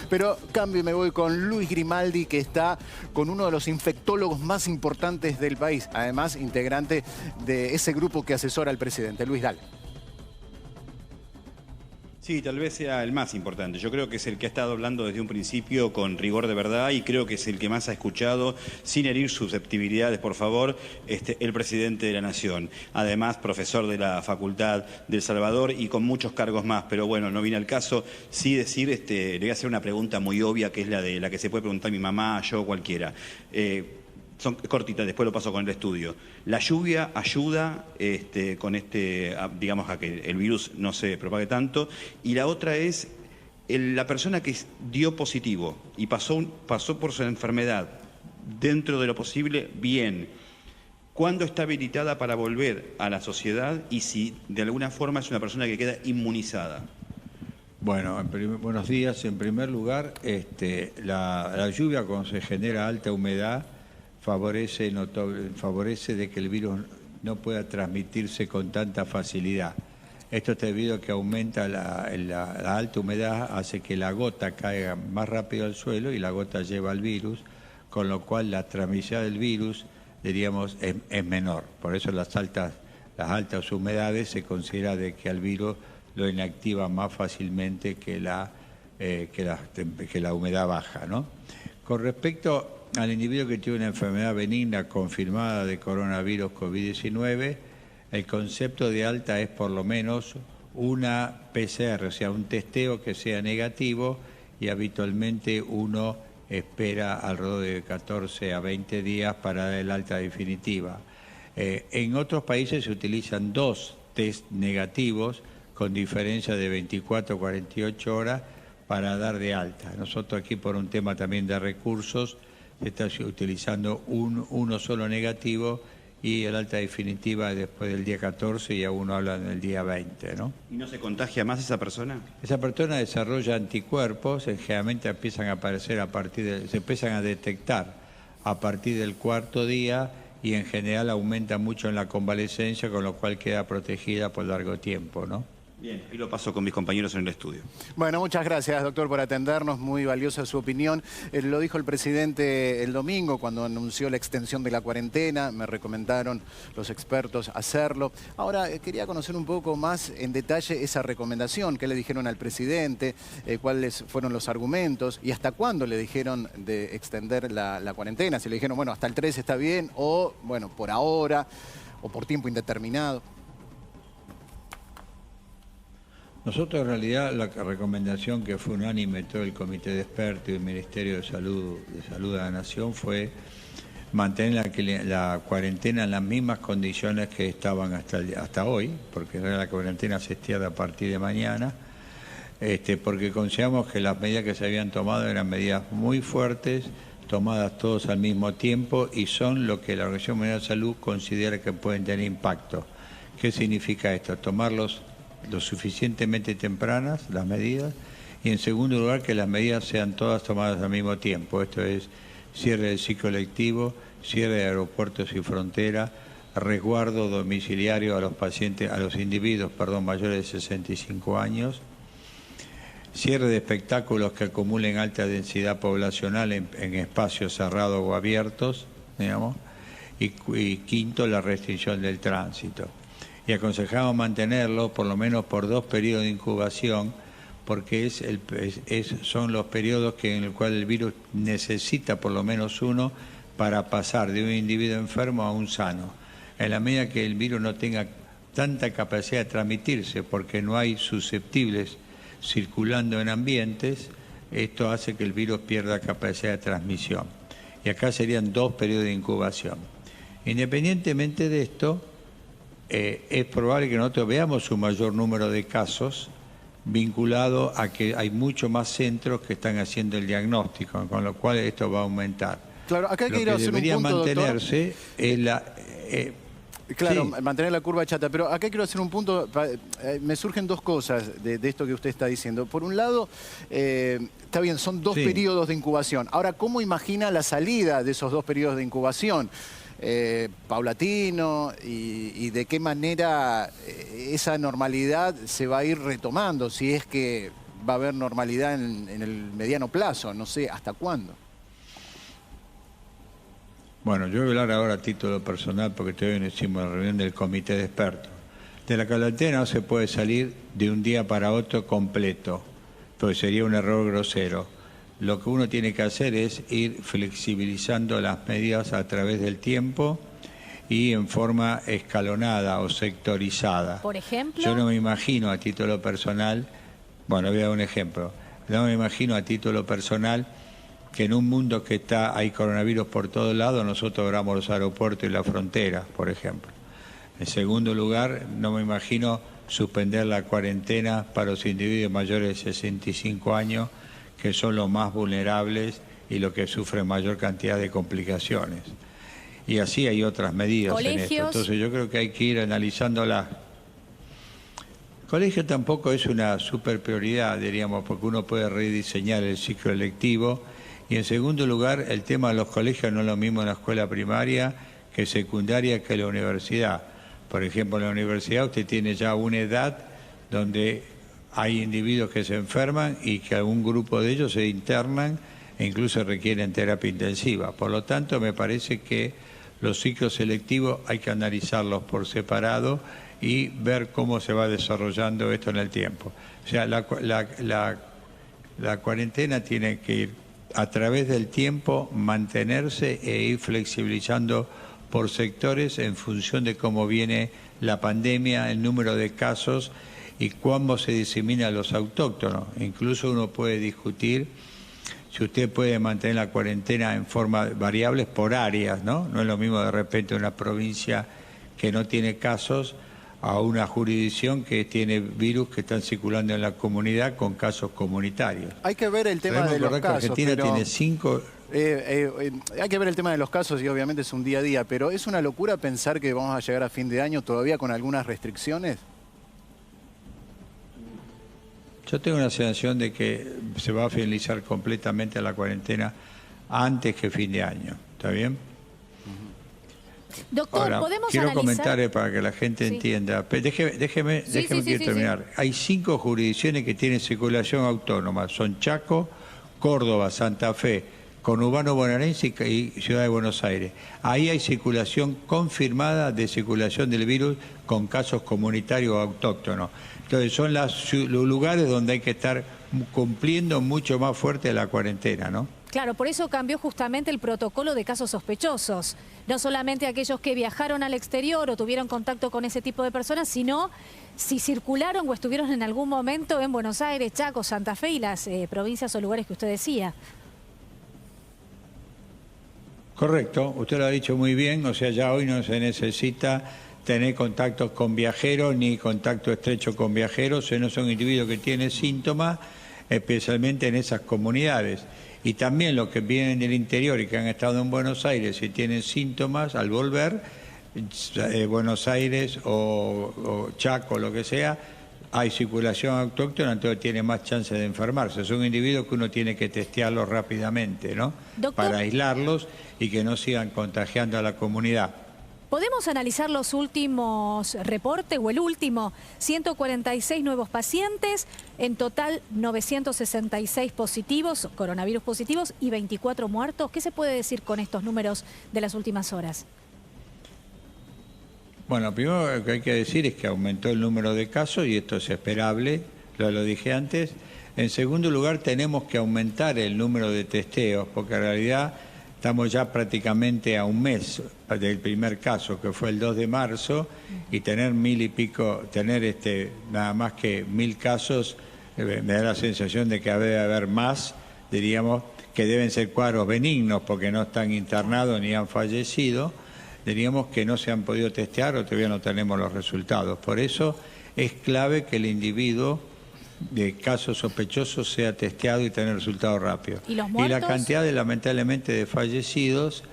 Pero cambio y me voy con Luis Grimaldi, que está con uno de los infectólogos más importantes del país. Además, integrante de ese grupo que asesora al presidente. Luis, dale. Sí, tal vez sea el más importante. Yo creo que es el que ha estado hablando desde un principio con rigor de verdad y creo que es el que más ha escuchado, sin herir susceptibilidades, por favor, el presidente de la Nación. Además, profesor de la Facultad del Salvador y con muchos cargos más. Pero bueno, no viene al caso. Sí decir, le voy a hacer una pregunta muy obvia, que es la que se puede preguntar mi mamá, yo, cualquiera. Son cortitas, después lo paso con el estudio. La lluvia ayuda digamos, a que el virus no se propague tanto. Y la otra es la persona que dio positivo y pasó por su enfermedad dentro de lo posible bien. ¿Cuándo está habilitada para volver a la sociedad y si de alguna forma es una persona que queda inmunizada? Bueno, buenos días. En primer lugar, la lluvia, cuando se genera alta humedad, favorece de que el virus no pueda transmitirse con tanta facilidad. Esto está debido a que aumenta la alta humedad, hace que la gota caiga más rápido al suelo y la gota lleva al virus, con lo cual la transmisión del virus, diríamos, es menor. Por eso las altas humedades se considera de que al virus lo inactiva más fácilmente que la humedad baja, ¿no? Con respecto al individuo que tiene una enfermedad benigna confirmada de coronavirus COVID-19, el concepto de alta es por lo menos una PCR, o sea, un testeo que sea negativo, y habitualmente uno espera alrededor de 14 a 20 días para dar el alta definitiva. En otros países se utilizan 2 test negativos con diferencia de 24 a 48 horas para dar de alta. Nosotros aquí, por un tema también de recursos, se está utilizando uno solo negativo y el alta definitiva después del día 14 y aún habla en el día 20, ¿no? ¿Y no se contagia más esa persona? Esa persona desarrolla anticuerpos, generalmente empiezan a aparecer se empiezan a detectar a partir del 4.º día y en general aumenta mucho en la convalecencia, con lo cual queda protegida por largo tiempo, ¿no? Bien, y lo paso con mis compañeros en el estudio. Bueno, muchas gracias, doctor, por atendernos. Muy valiosa su opinión. Lo dijo el presidente el domingo cuando anunció la extensión de la cuarentena. Me recomendaron los expertos hacerlo. Ahora, quería conocer un poco más en detalle esa recomendación. ¿Qué le dijeron al presidente? ¿Cuáles fueron los argumentos? ¿Y hasta cuándo le dijeron de extender la cuarentena? Si le dijeron, bueno, hasta el 3 está bien, o, bueno, por ahora, o por tiempo indeterminado. Nosotros en realidad la recomendación que fue unánime todo el Comité de Expertos y el Ministerio de Salud de la Nación fue mantener la cuarentena en las mismas condiciones que estaban hasta hoy, porque la cuarentena se extiende a partir de mañana, porque consideramos que las medidas que se habían tomado eran medidas muy fuertes, tomadas todos al mismo tiempo y son lo que la Organización Mundial de la Salud considera que pueden tener impacto. ¿Qué significa esto? Tomarlos lo suficientemente tempranas, las medidas, y en segundo lugar que las medidas sean todas tomadas al mismo tiempo. Esto es cierre del ciclo lectivo, cierre de aeropuertos y fronteras, resguardo domiciliario a los individuos mayores de 65 años, cierre de espectáculos que acumulen alta densidad poblacional en espacios cerrados o abiertos, digamos, y quinto, la restricción del tránsito. Y aconsejamos mantenerlo por lo menos por 2 periodos de incubación, porque son los periodos en el cual el virus necesita por lo menos uno para pasar de un individuo enfermo a un sano. En la medida que el virus no tenga tanta capacidad de transmitirse, porque no hay susceptibles circulando en ambientes, esto hace que el virus pierda capacidad de transmisión. Y acá serían 2 periodos de incubación. Independientemente de esto, es probable que nosotros veamos un mayor número de casos vinculado a que hay muchos más centros que están haciendo el diagnóstico, con lo cual esto va a aumentar. Claro, acá hay que ir a hacer un punto, debería mantenerse, doctor, es la... Claro, sí, mantener la curva chata, pero acá quiero hacer un punto, me surgen 2 cosas de esto que usted está diciendo. Por un lado, está bien, son 2 periodos de incubación. Ahora, ¿cómo imagina la salida de esos 2 periodos de incubación? Paulatino y de qué manera esa normalidad se va a ir retomando, si es que va a haber normalidad en el mediano plazo, no sé hasta cuándo. Bueno, yo voy a hablar ahora a título personal porque todavía no hicimos la reunión del comité de expertos. De la cuarentena no se puede salir de un día para otro completo, porque sería un error grosero. Lo que uno tiene que hacer es ir flexibilizando las medidas a través del tiempo y en forma escalonada o sectorizada. Por ejemplo, yo no me imagino a título personal, bueno, voy a dar un ejemplo, no me imagino a título personal que en un mundo que hay coronavirus por todos lados, nosotros abramos los aeropuertos y las fronteras, por ejemplo. En segundo lugar, no me imagino suspender la cuarentena para los individuos mayores de 65 años, que son los más vulnerables y los que sufren mayor cantidad de complicaciones. Y así hay otras medidas en esto. Entonces yo creo que hay que ir analizándolas. Colegio tampoco es una super prioridad, diríamos, porque uno puede rediseñar el ciclo electivo. Y en segundo lugar, el tema de los colegios no es lo mismo en la escuela primaria que secundaria que en la universidad. Por ejemplo, en la universidad usted tiene ya una edad donde hay individuos que se enferman y que algún grupo de ellos se internan e incluso requieren terapia intensiva. Por lo tanto, me parece que los ciclos selectivos hay que analizarlos por separado y ver cómo se va desarrollando esto en el tiempo. O sea, la cuarentena tiene que ir a través del tiempo, mantenerse e ir flexibilizando por sectores en función de cómo viene la pandemia, el número de casos y cómo se disemina a los autóctonos. Incluso uno puede discutir si usted puede mantener la cuarentena en forma variables por áreas, ¿no? No es lo mismo de repente una provincia que no tiene casos a una jurisdicción que tiene virus que están circulando en la comunidad con casos comunitarios. Hay que ver el tema de los casos. Argentina tiene 5... hay que ver el tema de los casos y obviamente es un día a día, pero ¿es una locura pensar que vamos a llegar a fin de año todavía con algunas restricciones? Yo tengo una sensación de que se va a finalizar completamente la cuarentena antes que fin de año. ¿Está bien? Doctor, ahora, ¿podemos quiero analizar? comentar para que la gente entienda. Déjeme terminar. Hay 5 jurisdicciones que tienen circulación autónoma. Son Chaco, Córdoba, Santa Fe, conurbano bonaerense y Ciudad de Buenos Aires. Ahí hay circulación confirmada de circulación del virus con casos comunitarios o autóctonos. Entonces son los lugares donde hay que estar cumpliendo mucho más fuerte la cuarentena, ¿no? Claro, por eso cambió justamente el protocolo de casos sospechosos. No solamente aquellos que viajaron al exterior o tuvieron contacto con ese tipo de personas, sino si circularon o estuvieron en algún momento en Buenos Aires, Chaco, Santa Fe y las provincias o lugares que usted decía. Correcto, usted lo ha dicho muy bien, o sea, ya hoy no se necesita tener contactos con viajeros ni contacto estrecho con viajeros, sino son individuos que tienen síntomas, especialmente en esas comunidades. Y también los que vienen del interior y que han estado en Buenos Aires y tienen síntomas, al volver, Buenos Aires o Chaco, lo que sea, hay circulación autóctona, entonces tiene más chance de enfermarse. Son individuos que uno tiene que testearlos rápidamente, ¿no? Doctor, para aislarlos y que no sigan contagiando a la comunidad. ¿Podemos analizar los últimos reportes o el último? 146 nuevos pacientes, en total 966 positivos, coronavirus positivos y 24 muertos. ¿Qué se puede decir con estos números de las últimas horas? Bueno, primero lo que hay que decir es que aumentó el número de casos y esto es esperable, lo dije antes. En segundo lugar, tenemos que aumentar el número de testeos, porque en realidad estamos ya prácticamente a un mes del primer caso, que fue el 2 de marzo, y tener 1000 y pico, tener nada más que 1000 casos, me da la sensación de que debe haber más, diríamos, que deben ser cuadros benignos, porque no están internados ni han fallecido, diríamos que no se han podido testear o todavía no tenemos los resultados. Por eso es clave que el individuo de casos sospechosos sea testeado y tener resultados rápidos. ¿Y los muertos? Y la cantidad lamentablemente de fallecidos,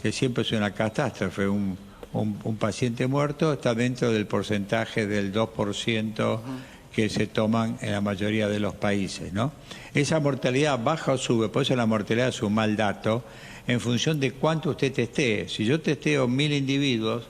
que siempre es una catástrofe, un paciente muerto está dentro del porcentaje del 2% que se toman en la mayoría de los países, ¿no? Esa mortalidad baja o sube, por eso la mortalidad es un mal dato, en función de cuánto usted testee. Si yo testeo 1000 individuos,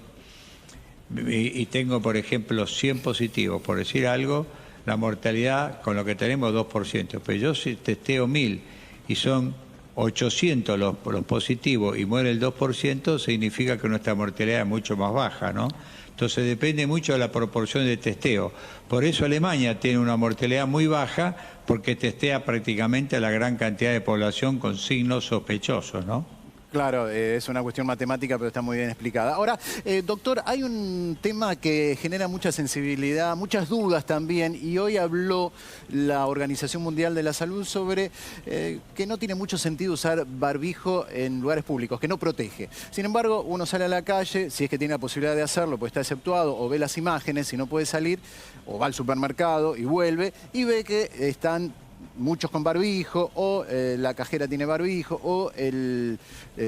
y tengo, por ejemplo, 100 positivos, por decir algo, la mortalidad con lo que tenemos 2%. Pero yo si testeo 1000 y son 800 los positivos y muere el 2%, significa que nuestra mortalidad es mucho más baja, ¿no? Entonces depende mucho de la proporción de testeo. Por eso Alemania tiene una mortalidad muy baja, porque testea prácticamente a la gran cantidad de población con signos sospechosos, ¿no? Claro, es una cuestión matemática, pero está muy bien explicada. Ahora, doctor, hay un tema que genera mucha sensibilidad, muchas dudas también, y hoy habló la Organización Mundial de la Salud sobre que no tiene mucho sentido usar barbijo en lugares públicos, que no protege. Sin embargo, uno sale a la calle, si es que tiene la posibilidad de hacerlo, pues está exceptuado, o ve las imágenes, si no puede salir, o va al supermercado y vuelve, y ve que están muchos con barbijo, o la cajera tiene barbijo, o el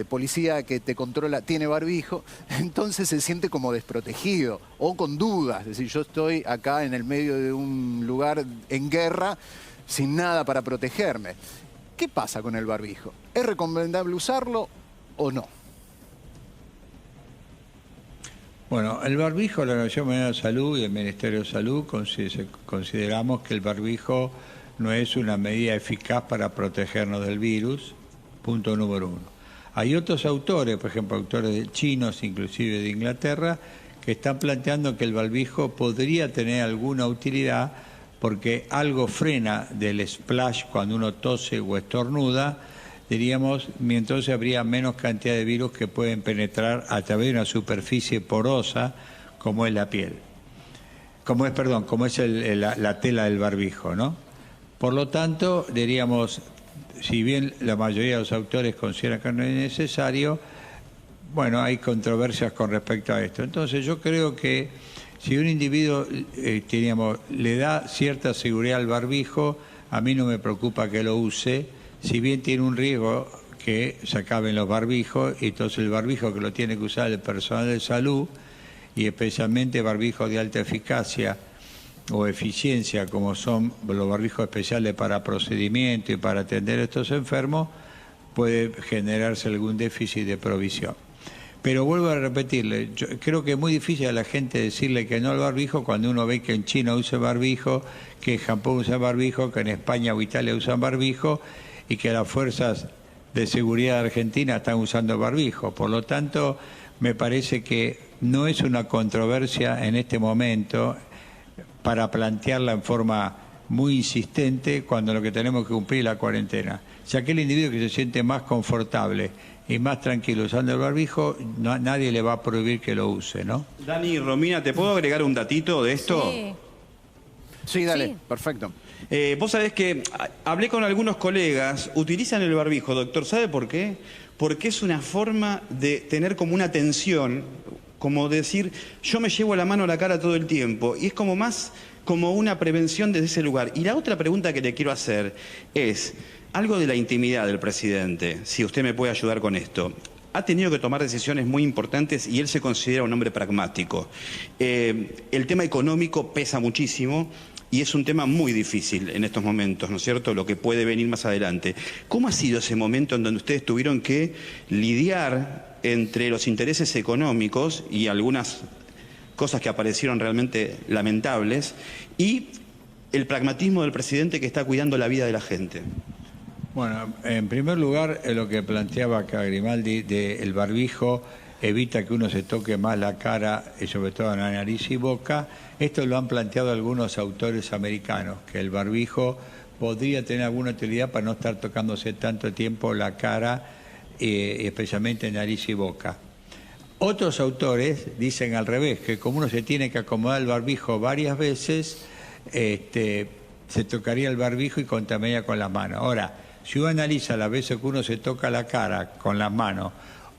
policía que te controla tiene barbijo, entonces se siente como desprotegido o con dudas. Es decir, yo estoy acá en el medio de un lugar en guerra sin nada para protegerme. ¿Qué pasa con el barbijo? ¿Es recomendable usarlo o no? Bueno, el barbijo, la Organización Mundial de la Salud y el Ministerio de Salud consideramos que el barbijo no es una medida eficaz para protegernos del virus, punto número uno. Hay otros autores, por ejemplo, autores chinos, inclusive de Inglaterra, que están planteando que el barbijo podría tener alguna utilidad porque algo frena del splash cuando uno tose o estornuda, diríamos, y entonces habría menos cantidad de virus que pueden penetrar a través de una superficie porosa como es la piel. Como es la tela del barbijo, ¿no? Por lo tanto, diríamos, si bien la mayoría de los autores consideran que no es necesario, bueno, hay controversias con respecto a esto. Entonces yo creo que si un individuo le da cierta seguridad al barbijo, a mí no me preocupa que lo use, si bien tiene un riesgo que se acaben los barbijos, y entonces el barbijo que lo tiene que usar el personal de salud, y especialmente barbijos de alta eficacia o eficiencia, como son los barbijos especiales para procedimiento y para atender a estos enfermos, puede generarse algún déficit de provisión. Pero vuelvo a repetirle, yo creo que es muy difícil a la gente decirle que no al barbijo cuando uno ve que en China usa barbijo, que en Japón usa barbijo, que en España o Italia usan barbijo y que las fuerzas de seguridad de Argentina están usando barbijo. Por lo tanto, me parece que no es una controversia en este momento para plantearla en forma muy insistente cuando lo que tenemos que cumplir es la cuarentena. Si aquel individuo que se siente más confortable y más tranquilo usando el barbijo, nadie le va a prohibir que lo use, ¿no? Dani, Romina, ¿te puedo agregar un datito de esto? Sí, dale, Sí. Perfecto. Vos sabés que hablé con algunos colegas, utilizan el barbijo, doctor, ¿sabe por qué? Porque es una forma de tener como una tensión, como decir, yo me llevo la mano a la cara todo el tiempo, y es como más como una prevención desde ese lugar. Y la otra pregunta que le quiero hacer es algo de la intimidad del presidente, si usted me puede ayudar con esto. Ha tenido que tomar decisiones muy importantes y él se considera un hombre pragmático. El tema económico pesa muchísimo y es un tema muy difícil en estos momentos, ¿no es cierto?, lo que puede venir más adelante. ¿Cómo ha sido ese momento en donde ustedes tuvieron que lidiar entre los intereses económicos y algunas cosas que aparecieron realmente lamentables y el pragmatismo del presidente que está cuidando la vida de la gente? Bueno, en primer lugar, lo que planteaba acá Grimaldi, el barbijo evita que uno se toque más la cara, y sobre todo la nariz y boca. Esto lo han planteado algunos autores americanos, que el barbijo podría tener alguna utilidad para no estar tocándose tanto tiempo la cara, especialmente nariz y boca. Otros autores dicen al revés, que como uno se tiene que acomodar el barbijo varias veces, se tocaría el barbijo y contaminaría con las manos. Ahora, si uno analiza las veces que uno se toca la cara con las manos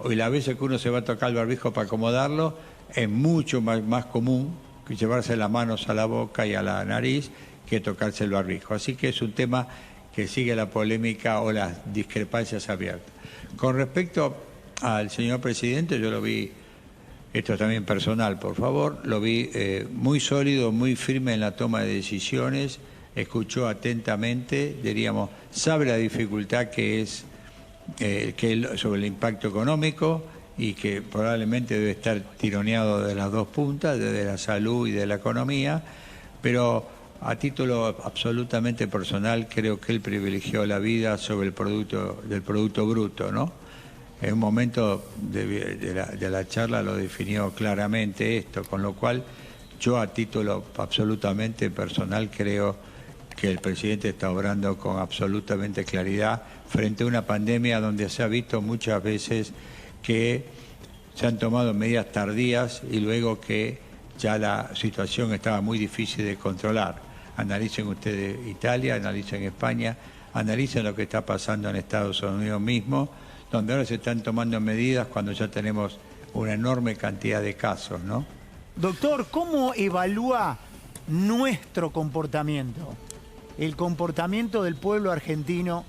y las veces que uno se va a tocar el barbijo para acomodarlo, es mucho más común que llevarse las manos a la boca y a la nariz que tocarse el barbijo. Así que es un tema que sigue la polémica o las discrepancias abiertas. Con respecto al señor presidente, yo lo vi, esto es también personal, por favor, lo vi muy sólido, muy firme en la toma de decisiones, escuchó atentamente, diríamos, sabe la dificultad que es sobre el impacto económico y que probablemente debe estar tironeado de las dos puntas, desde la salud y de la economía, pero a título absolutamente personal, creo que él privilegió la vida sobre el del producto bruto, ¿no? En un momento de la charla lo definió claramente esto, con lo cual yo a título absolutamente personal creo que el presidente está obrando con absolutamente claridad frente a una pandemia donde se ha visto muchas veces que se han tomado medidas tardías y luego que ya la situación estaba muy difícil de controlar. Analicen ustedes Italia, analicen España, analicen lo que está pasando en Estados Unidos mismo, donde ahora se están tomando medidas cuando ya tenemos una enorme cantidad de casos, ¿no? Doctor, ¿cómo evalúa nuestro comportamiento, el comportamiento del pueblo argentino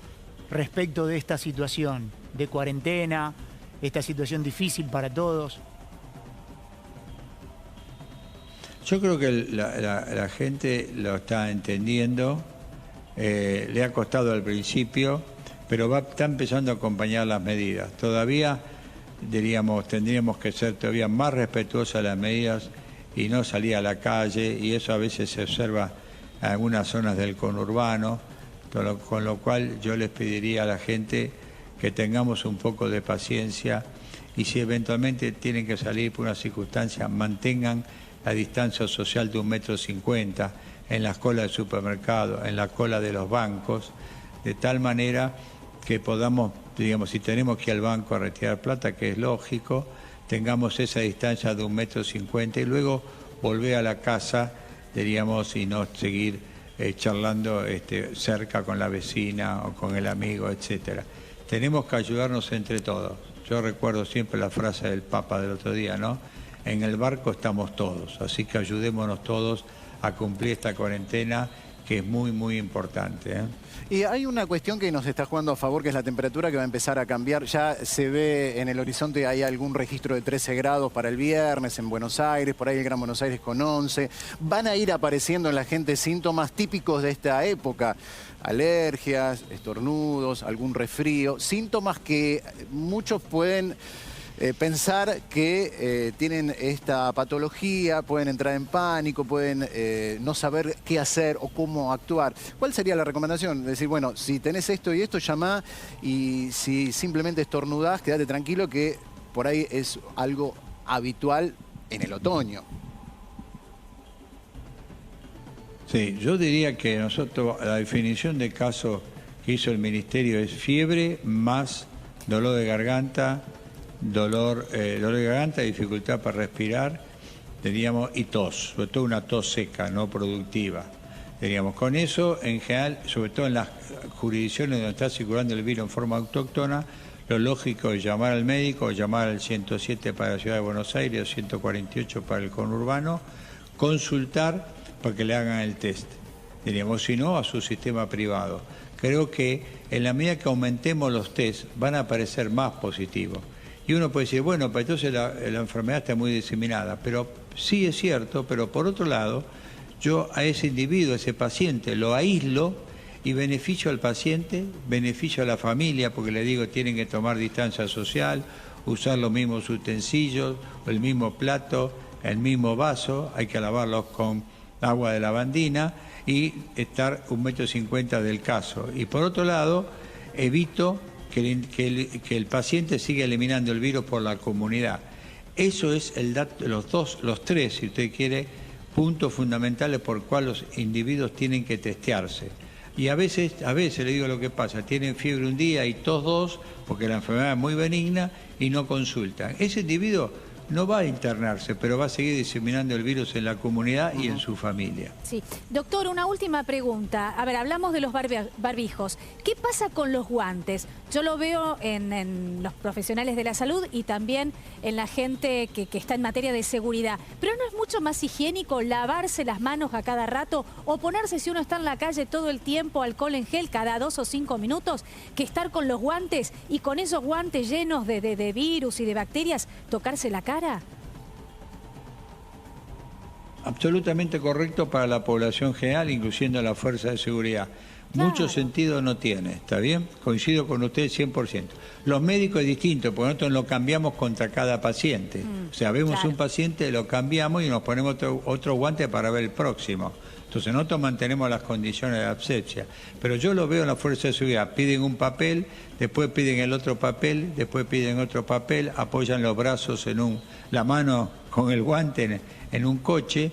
respecto de esta situación de cuarentena, esta situación difícil para todos? Yo creo que la gente lo está entendiendo, le ha costado al principio, pero está empezando a acompañar las medidas. Todavía, diríamos, tendríamos que ser todavía más respetuosos de las medidas y no salir a la calle, y eso a veces se observa en algunas zonas del conurbano, con lo cual yo les pediría a la gente que tengamos un poco de paciencia y si eventualmente tienen que salir por una circunstancia, mantengan la distancia social de 1,50 m en las colas del supermercado, en la cola de los bancos, de tal manera que podamos, digamos, si tenemos que ir al banco a retirar plata, que es lógico, tengamos esa distancia de 1,50 m y luego volver a la casa, diríamos, y no seguir charlando cerca con la vecina o con el amigo, etcétera. Tenemos que ayudarnos entre todos. Yo recuerdo siempre la frase del Papa del otro día, ¿no? En el barco estamos todos, así que ayudémonos todos a cumplir esta cuarentena que es muy, muy importante, ¿eh? Y hay una cuestión que nos está jugando a favor, que es la temperatura, que va a empezar a cambiar. Ya se ve en el horizonte, hay algún registro de 13 grados para el viernes en Buenos Aires, por ahí el Gran Buenos Aires con 11. Van a ir apareciendo en la gente síntomas típicos de esta época. Alergias, estornudos, algún resfrío, síntomas que muchos pueden pensar que tienen esta patología, pueden entrar en pánico, pueden no saber qué hacer o cómo actuar. ¿Cuál sería la recomendación? Decir, bueno, si tenés esto y esto, llamá, y si simplemente estornudás, quédate tranquilo que por ahí es algo habitual en el otoño. Sí, yo diría que nosotros, la definición de caso que hizo el Ministerio es fiebre más dolor de garganta, dolor de garganta, dificultad para respirar, diríamos, y tos, sobre todo una tos seca, no productiva. Diríamos, con eso, en general, sobre todo en las jurisdicciones donde está circulando el virus en forma autóctona, lo lógico es llamar al médico, llamar al 107 para la Ciudad de Buenos Aires, o 148 para el conurbano, consultar para que le hagan el test. Diríamos, si no, a su sistema privado. Creo que en la medida que aumentemos los test, van a aparecer más positivos. Y uno puede decir, bueno, pues entonces la enfermedad está muy diseminada. Pero sí es cierto, pero por otro lado, yo a ese individuo, a ese paciente, lo aíslo y beneficio al paciente, beneficio a la familia, porque le digo, tienen que tomar distancia social, usar los mismos utensilios, el mismo plato, el mismo vaso, hay que lavarlos con agua de lavandina y estar 1,50 m del caso. Y por otro lado, evito que el paciente siga eliminando el virus por la comunidad. Eso es el dato, los tres, si usted quiere, puntos fundamentales por cuales los individuos tienen que testearse. Y a veces le digo lo que pasa, tienen fiebre un día y tos 2, porque la enfermedad es muy benigna y no consultan. Ese individuo no va a internarse, pero va a seguir diseminando el virus en la comunidad y en su familia. Sí. Doctor, una última pregunta. A ver, hablamos de los barbijos. ¿Qué pasa con los guantes? Yo lo veo en los profesionales de la salud y también en la gente que está en materia de seguridad. ¿Pero no es mucho más higiénico lavarse las manos a cada rato o ponerse, si uno está en la calle todo el tiempo, alcohol en gel cada 2 o 5 minutos, que estar con los guantes y con esos guantes llenos de virus y de bacterias, tocarse la cara? Absolutamente correcto para la población general, incluyendo la fuerza de seguridad. Claro. Mucho sentido no tiene, ¿está bien? Coincido con usted 100%. Los médicos es distinto, porque nosotros lo cambiamos contra cada paciente. O sea, vemos un paciente, lo cambiamos y nos ponemos otro guante para ver el próximo. Entonces nosotros mantenemos las condiciones de asepsia. Pero yo lo veo en la Fuerza de Seguridad. Piden un papel, después piden el otro papel, después piden otro papel, apoyan los brazos la mano con el guante en un coche.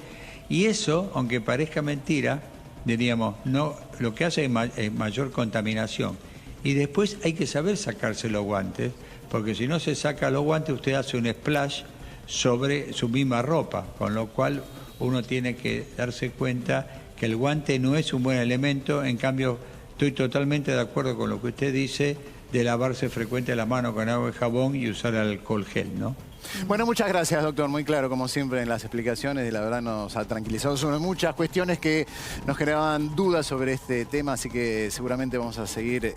Y eso, aunque parezca mentira, diríamos, no, lo que hace es mayor contaminación. Y después hay que saber sacarse los guantes, porque si no se saca los guantes, usted hace un splash sobre su misma ropa, con lo cual uno tiene que darse cuenta que el guante no es un buen elemento. En cambio, estoy totalmente de acuerdo con lo que usted dice de lavarse frecuente la mano con agua y jabón y usar alcohol gel, ¿no? Bueno, muchas gracias, doctor. Muy claro, como siempre, en las explicaciones. Y la verdad nos ha tranquilizado sobre muchas cuestiones que nos generaban dudas sobre este tema. Así que seguramente vamos a seguir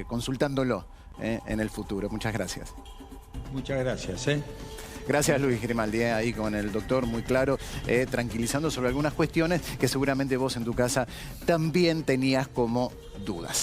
consultándolo en el futuro. Muchas gracias. Muchas gracias. Gracias, Luis Grimaldi, ahí con el doctor, muy claro, tranquilizando sobre algunas cuestiones que seguramente vos en tu casa también tenías como dudas.